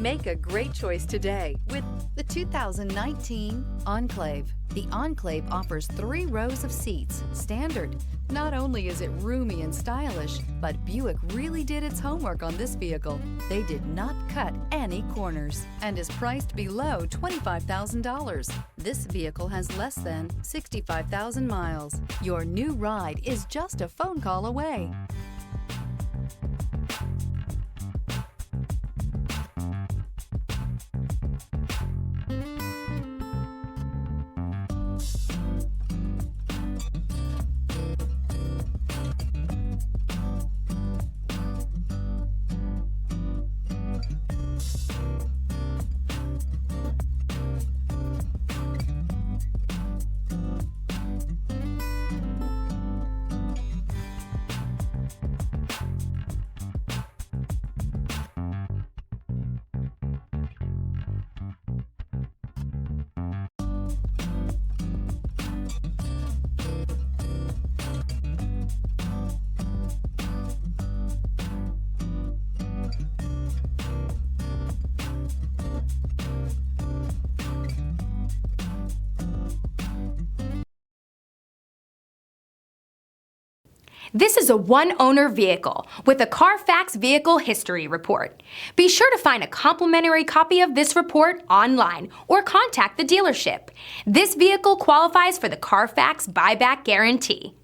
Make a great choice today with the 2019 Enclave. The Enclave offers 3 rows of seats, standard. Not only is it roomy and stylish, but Buick really did its homework on this vehicle. They did not cut any corners and is priced below $25,000. This vehicle has less than 65,000 miles. Your new ride is just a phone call away. This is a one-owner vehicle with a Carfax Vehicle History Report. Be sure to find a complimentary copy of this report online or contact the dealership. This vehicle qualifies for the Carfax Buyback Guarantee.